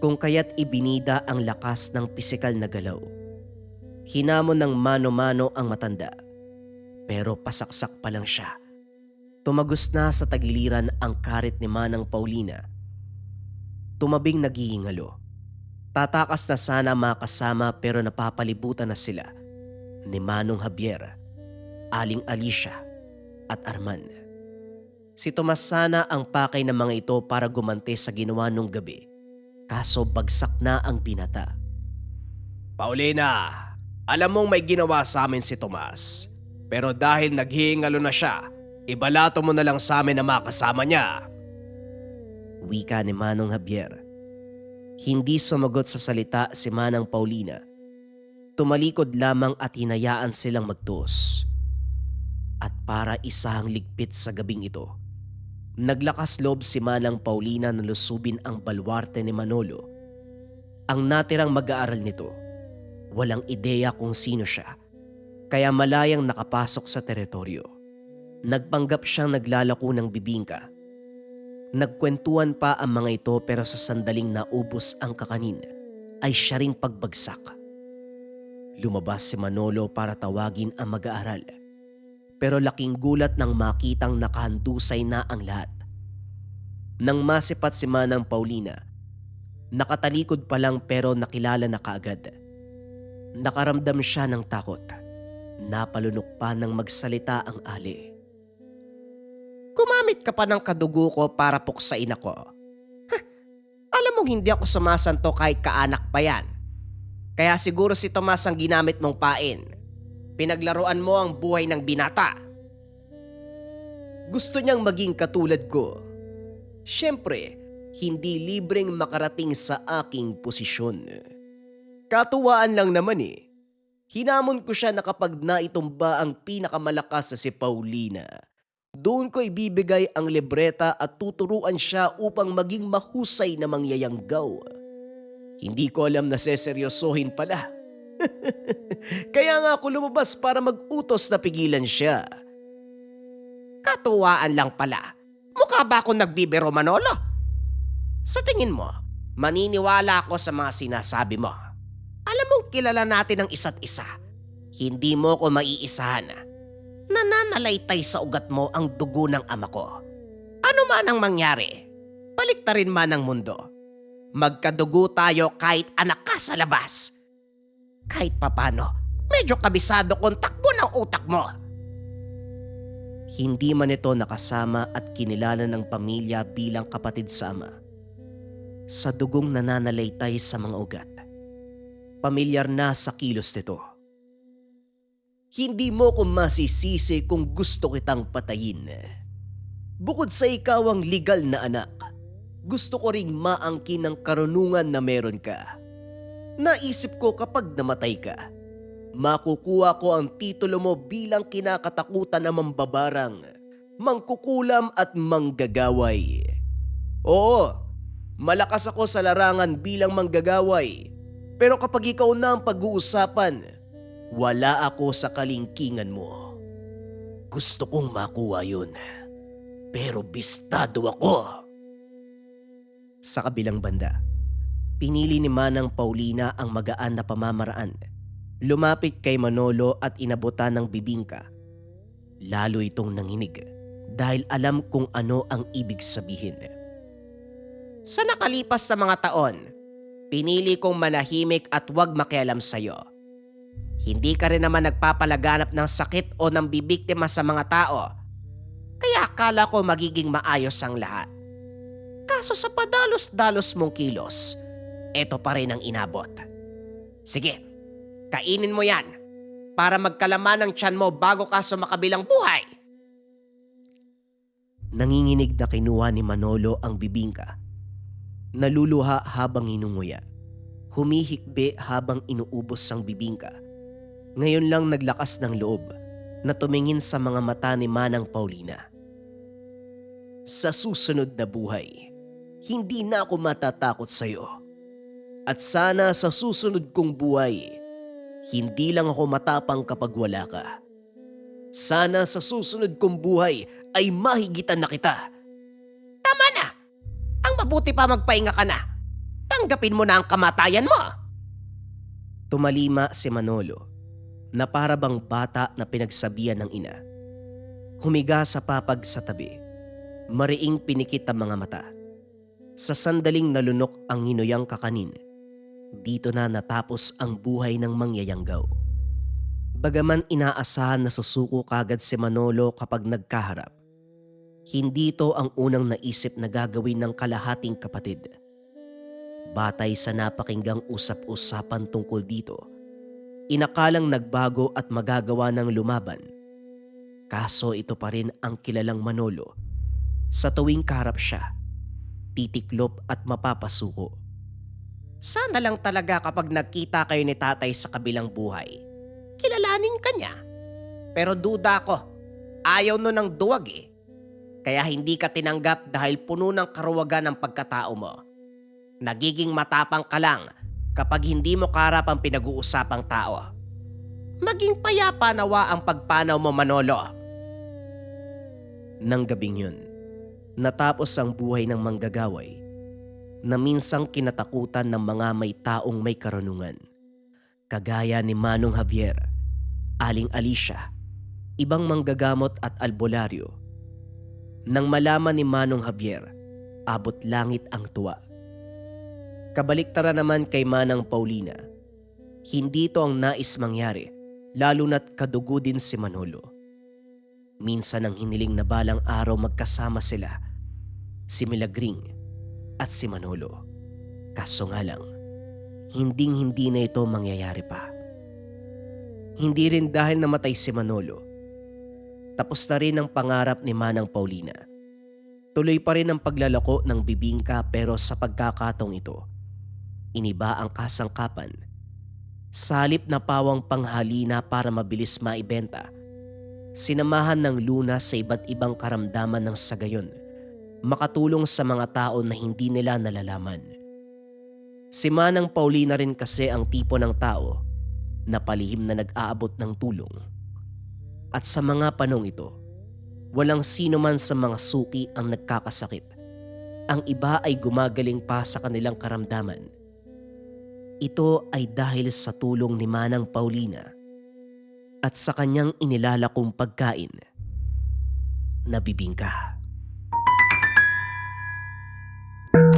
kung kaya't ibinida ang lakas ng pisikal na galaw. Hinamon ng mano-mano ang matanda, pero pasaksak pa lang siya. Tumagos na sa tagiliran ang karit ni Manang Paulina. Tumabing naghihingalo. Tatakas na sana makasama pero napapalibutan na sila ni Manong Javier, Aling Alicia at Arman. Si Tomas sana ang pakay ng mga ito para gumante sa ginawa nung gabi. Kaso bagsak na ang binata.
Paulina, alam mong may ginawa sa amin si Tomas. Pero dahil naghihingalo na siya, Ibalato mo na lang sa amin na makasama niya.
Wika ni Manong Javier. Hindi sumagot sa salita si Manang Paulina. Tumalikod lamang at hinayaan silang magtuos. At para isahang ligpit sa gabing ito, naglakas loob si Manang Paulina na lusubin ang balwarte ni Manolo. Ang natirang mag-aaral nito, walang ideya kung sino siya, kaya malayang nakapasok sa teritoryo. Nagpanggap siyang naglalako ng bibingka. Nagkwentuhan pa ang mga ito pero sa sandaling naubos ang kakanin ay siya ring pagbagsak. Lumabas si Manolo para tawagin ang mag-aaral. Pero laking gulat nang makitang nakahandusay na ang lahat. Nang masipat si Manang Paulina, nakatalikod pa lang pero nakilala na kaagad. Nakaramdam siya ng takot. Napalunok pa nang magsalita ang ali.
Gumamit ka pa ng kadugo ko para puksain ako. Alam mong hindi ako sumasanto kahit kaanak pa yan. Kaya siguro si Tomas ang ginamit mong pain. Pinaglaruan mo ang buhay ng binata.
Gusto niyang maging katulad ko. Siyempre, hindi libreng makarating sa aking posisyon. Katuwaan lang naman eh. Hinamon ko siya na kapag naitumba ang pinakamalakas na si Paulina, doon ko ibibigay ang libreta at tuturuan siya upang maging mahusay na mangyayanggaw. Hindi ko alam na seseryosohin pala. Kaya nga ako lumabas para mag-utos na pigilan siya.
Katuwaan lang pala. Mukha ba akong nagbibiro, Manolo? Sa tingin mo, maniniwala ako sa mga sinasabi mo. Alam mong kilala natin ang isa't isa. Hindi mo ko maiisahan. Nananalaytay sa ugat mo ang dugo ng ama ko. Ano man ang mangyari, baliktarin man ang mundo. Magkadugo tayo kahit anak ka sa labas. Kahit papano, medyo kabisado kung takbo ng utak mo.
Hindi man ito nakasama at kinilala ng pamilya bilang kapatid sa ama. Sa dugong nananalaytay sa mga ugat, pamilyar na sa kilos nito. Hindi mo ko masisisi kung gusto kitang patayin. Bukod sa ikaw ang legal na anak, gusto ko ring maangkin ng karunungan na meron ka. Naisip ko kapag namatay ka, makukuha ko ang titulo mo bilang kinakatakutan ng mambabarang, mangkukulam at manggagaway. Oo, malakas ako sa larangan bilang manggagaway, pero kapag ikaw na ang pag-uusapan, wala ako sa kalingkingan mo. Gusto kong makuha yun, pero bistado ako. Sa kabilang banda, pinili ni Manang Paulina ang magaan na pamamaraan. Lumapit kay Manolo at inabutan ng bibingka. Lalo itong nanginig dahil alam kung ano ang ibig sabihin.
Sa nakalipas na mga taon, pinili kong manahimik at huwag makialam sa'yo. Hindi ka rin naman nagpapalaganap ng sakit o ng bibiktima sa mga tao. Kaya akala ko magiging maayos ang lahat. Kaso sa padalos-dalos mong kilos, eto pa rin ang inabot. Sige, kainin mo yan para magkalaman ng tiyan mo bago ka sumakabilang buhay.
Nanginginig na kinuha ni Manolo ang bibingka. Naluluha habang inunguya. Humihikbi habang inuubos ang bibingka. Ngayon lang naglakas ng loob na tumingin sa mga mata ni Manang Paulina. Sa susunod na buhay, hindi na ako matatakot sa iyo. At sana sa susunod kong buhay, hindi lang ako matapang kapag wala ka. Sana sa susunod kong buhay ay mahigitan na kita.
Tama na! Ang mabuti pa magpahinga ka na. Tanggapin mo na ang kamatayan mo.
Tumalima si Manolo na para bang bata na pinagsabihan ng ina. Humiga sa papag sa tabi. Mariing pinikit ang mga mata. Sa sandaling nalunok ang hinuyang kakanin, dito na natapos ang buhay ng mangyayanggaw. Bagaman inaasahan na susuko kagad si Manolo kapag nagkaharap, hindi ito ang unang naisip na gagawin ng kalahating kapatid. Batay sa napakinggang usap-usapan tungkol dito, inakalang nagbago at magagawa ng lumaban. Kaso ito pa rin ang kilalang Manolo. Sa tuwing kaharap siya, titiklop at mapapasuko.
Sana lang talaga kapag nagkita kayo ni tatay sa kabilang buhay, kilalanin ka niya. Pero duda ko, ayaw nun ng duwag eh. Kaya hindi ka tinanggap dahil puno ng karuwagan ang pagkatao mo. Nagiging matapang ka lang kapag hindi mo karap ang pinag-uusapang tao. Maging payapa nawa ang pagpanaw mo, Manolo.
Nang gabing yun, natapos ang buhay ng manggagaway na minsang kinatakutan ng mga may taong may karunungan. Kagaya ni Manong Javier, Aling Alicia, ibang manggagamot at albularyo. Nang malaman ni Manong Javier, abot langit ang tuwa. Kabaliktara naman kay Manang Paulina, hindi ito ang nais mangyari, lalo na't kadugo din si Manolo. Minsan ang hiniling na balang araw magkasama sila, si Milagring at si Manolo. Kaso nga lang, hinding-hindi na ito mangyayari pa. Hindi rin dahil namatay si Manolo. Tapos na rin ang pangarap ni Manang Paulina. Tuloy pa rin ang paglalako ng bibingka pero sa pagkakataong ito, iniba ang kasangkapan. Sa halip na pawang panghalina para mabilis maibenta, sinamahan ng luna sa iba't ibang karamdaman ng sagayon, makatulong sa mga tao na hindi nila nalalaman. Si Manang Paulina rin kasi ang tipo ng tao na palihim na nag-aabot ng tulong. At sa mga panong ito, walang sino man sa mga suki ang nagkakasakit. Ang iba ay gumagaling pa sa kanilang karamdaman. Ito ay dahil sa tulong ni Manang Paulina at sa kanyang inilalakong pagkain na bibingka.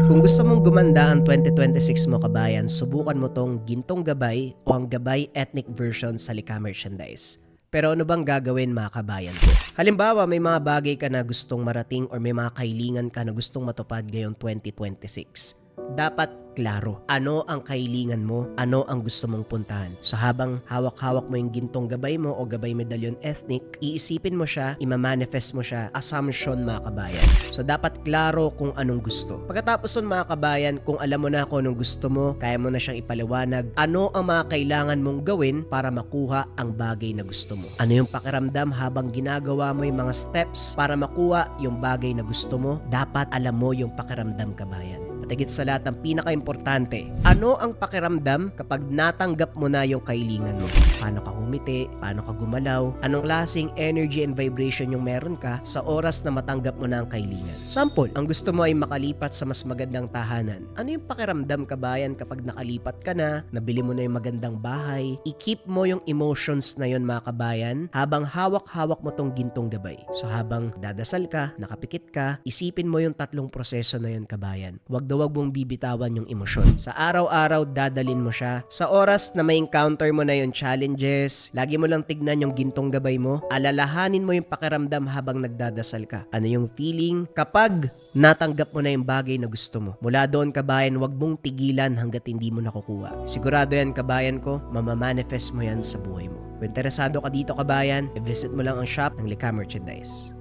Kung gusto mong gumanda ang 2026 mo, kabayan, subukan mo tong Gintong Gabay o ang Gabay Ethnic version sa Lika Merchandise. Pero ano bang gagawin, mga kabayan ko? Halimbawa, may mga bagay ka na gustong marating or may mga kahilingan ka na gustong matupad ngayong 2026. Dapat klaro. Ano ang kahilingan mo? Ano ang gusto mong puntahan? So habang hawak-hawak mo yung Gintong Gabay mo o Gabay Medallion Ethnic, iisipin mo siya, imamanifest mo siya, assumption, mga kabayan. So dapat klaro kung anong gusto. Pagkatapos nun, mga kabayan, kung alam mo na kung anong gusto mo, kaya mo na siyang ipaliwanag, ano ang mga kailangan mong gawin para makuha ang bagay na gusto mo? Ano yung pakiramdam habang ginagawa mo yung mga steps para makuha yung bagay na gusto mo? Dapat alam mo yung pakiramdam, kabayan. At higit sa lahat, ang pinaka-importante, ano ang pakiramdam kapag natanggap mo na yung kahilingan mo? Paano ka humiti? Paano ka gumalaw? Anong klaseng energy and vibration yung meron ka sa oras na matanggap mo na ang kahilingan? Sample, ang gusto mo ay makalipat sa mas magandang tahanan. Ano yung pakiramdam, kabayan, kapag nakalipat ka na, nabili mo na yung magandang bahay? I-keep mo yung emotions na yun, mga kabayan, habang hawak-hawak mo tong Gintong Gabay. So habang dadasal ka, nakapikit ka, isipin mo yung tatlong proseso na yun, kabayan. Huwag mong bibitawan yung emosyon. Sa araw-araw, dadalin mo siya. Sa oras na may encounter mo na yung challenges, lagi mo lang tignan yung Gintong Gabay mo, alalahanin mo yung pakiramdam habang nagdadasal ka. Ano yung feeling kapag natanggap mo na yung bagay na gusto mo? Mula doon, kabayan, huwag mong tigilan hanggat hindi mo nakukuha. Sigurado yan, kabayan ko, mamamanifest mo yan sa buhay mo. Kung interesado ka dito, kabayan, i-visit mo lang ang shop ng Lika Merchandise.